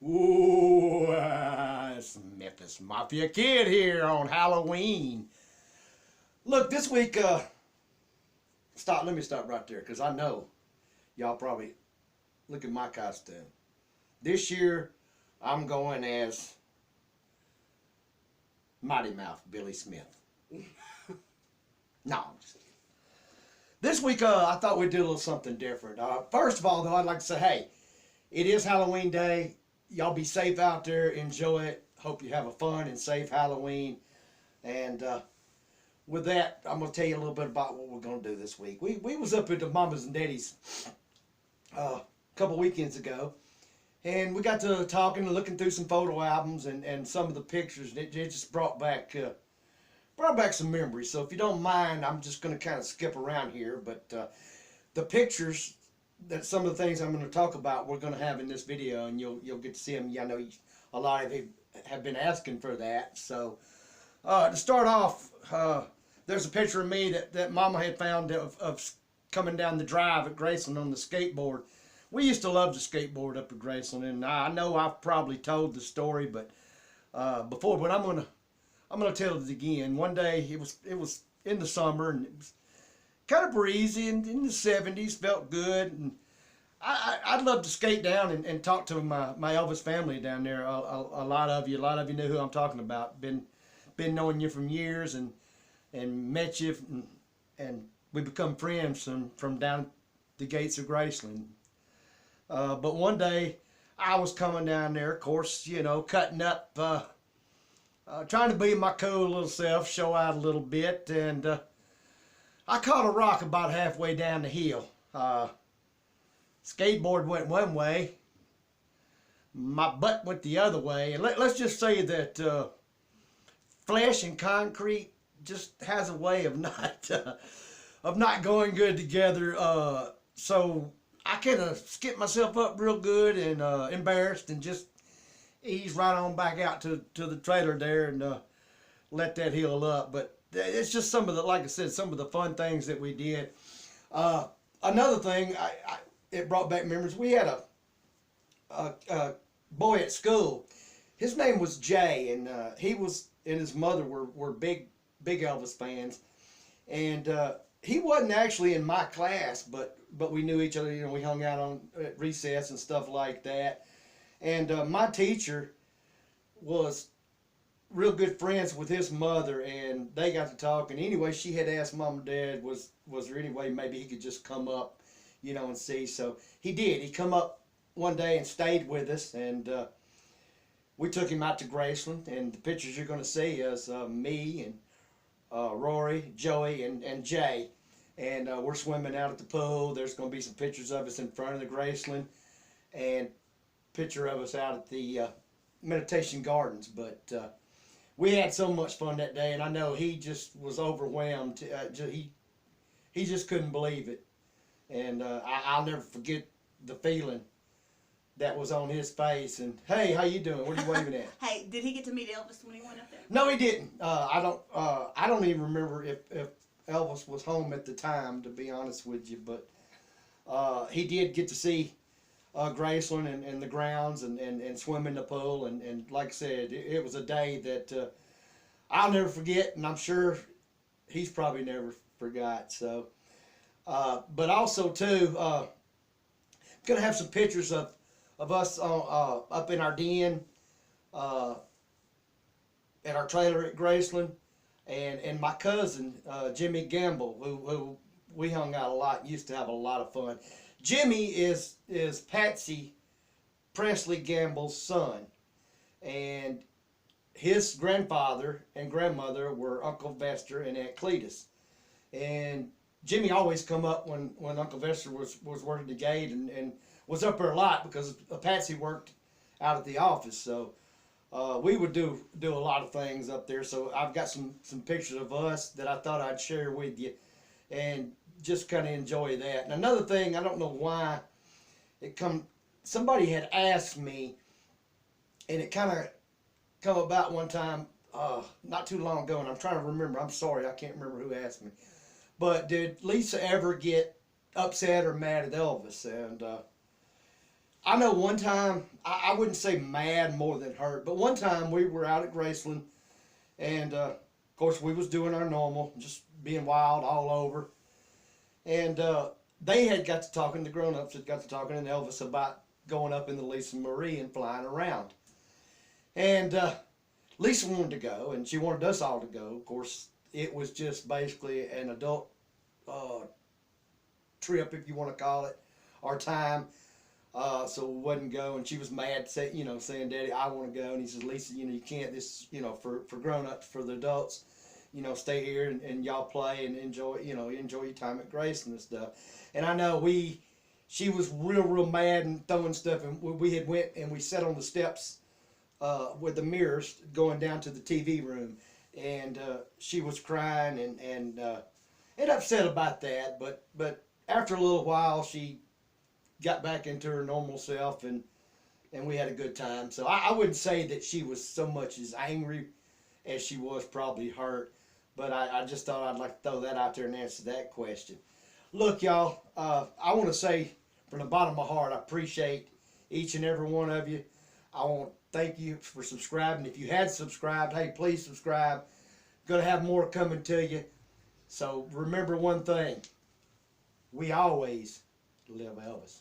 Ooh, it's Memphis Mafia Kid here on Halloween. Look, this week, let me stop right there, because I know y'all probably look at my costume. This year, I'm going as Mighty Mouth Billy Smith. No, I'm just kidding. This week, I thought we'd do a little something different. First of all, though, I'd like to say, hey, it is Halloween Day. Y'all be safe out there. Enjoy it. Hope you have a fun and safe Halloween. And with that, I'm going to tell you a little bit about what we're going to do this week. We was up at the Mama's and Daddy's a couple weekends ago. And we got to talking and looking through some photo albums and some of the pictures. It just brought back some memories. So if you don't mind, I'm just going to kind of skip around here. But the pictures, that some of the things I'm going to talk about, we're going to have in this video, and you'll get to see them. I know a lot of you have been asking for that. So to start off, there's a picture of me that Mama had found of coming down the drive at Graceland on the skateboard. We used to love to skateboard up at Graceland, and I know I've probably told the story, but before, but I'm gonna tell it again. One day it was in the summer, and it was kind of breezy, and in the 70s, felt good, and I'd love to skate down and talk to my Elvis family down there. A lot of you know who I'm talking about. Been knowing you from years, and met you, and we become friends from down the gates of Graceland. But one day I was coming down there, of course, you know, cutting up, trying to be my cool little self, show out a little bit, and I caught a rock about halfway down the hill. Skateboard went one way, my butt went the other way, and let's just say that flesh and concrete just has a way of not going good together. So I kind of skipped myself up real good and embarrassed, and just eased right on back out to the trailer there and let that heal up. But it's just some of the, like I said, some of the fun things that we did. Another thing, it brought back memories. We had a boy at school. His name was Jay, and he and his mother were big Elvis fans, and he wasn't actually in my class, but we knew each other. You know, we hung out at recess and stuff like that. And my teacher was real good friends with his mother, and they got to talking. Anyway, she had asked Mom and Dad, was there any way maybe he could just come up, you know, and see. So he did. He come up one day and stayed with us, and we took him out to Graceland. And the pictures you're going to see is me and Rory, Joey, and Jay. And we're swimming out at the pool. There's going to be some pictures of us in front of the Graceland, and picture of us out at the meditation gardens. But we had so much fun that day, and I know he just was overwhelmed. He just couldn't believe it, and I'll never forget the feeling that was on his face. And hey, how you doing? What are you waving at? Hey, did he get to meet Elvis when he went up there? No, he didn't. I don't even remember if Elvis was home at the time, to be honest with you. But he did get to see Graceland and the grounds and swim in the pool. And like I said, it was a day that I'll never forget, and I'm sure he's probably never forgot. So, but also too, gonna have some pictures of us up in our den at our trailer at Graceland, and my cousin Jimmy Gamble, who we hung out a lot and used to have a lot of fun. Jimmy is Patsy Presley Gamble's son, and his grandfather and grandmother were Uncle Vester and Aunt Cletus. And Jimmy always come up when Uncle Vester was working the gate, and was up there a lot because Patsy worked out at the office. So we would do a lot of things up there. So I've got some pictures of us that I thought I'd share with you, and just kind of enjoy that. And another thing, I don't know why somebody had asked me, and it kind of come about one time not too long ago, and I'm trying to remember. I'm sorry, I can't remember who asked me. But did Lisa ever get upset or mad at Elvis? And I know one time, I wouldn't say mad more than hurt, but one time we were out at Graceland, and of course we was doing our normal, just being wild all over. And they had got to talking, the grown-ups had got to talking to Elvis about going up in the Lisa Marie and flying around. And Lisa wanted to go, and she wanted us all to go. Of course, it was just basically an adult trip, if you want to call it, our time. So we wouldn't go, and she was mad, saying, "Daddy, I want to go." And he says, "Lisa, you can't. This, for grown-ups, for the adults, stay here and y'all play and enjoy your time at Graceland and stuff." And I know she was real mad and throwing stuff, and we had went and we sat on the steps with the mirrors going down to the TV room, and she was crying and upset about that. But after a little while, she got back into her normal self, and we had a good time. So I wouldn't say that she was so much as angry as she was probably hurt, but I just thought I'd like to throw that out there and answer that question. Look, y'all, I want to say from the bottom of my heart, I appreciate each and every one of you. I want to thank you for subscribing. If you had subscribed, hey, please subscribe. Going to have more coming to you. So remember one thing, we always live Elvis.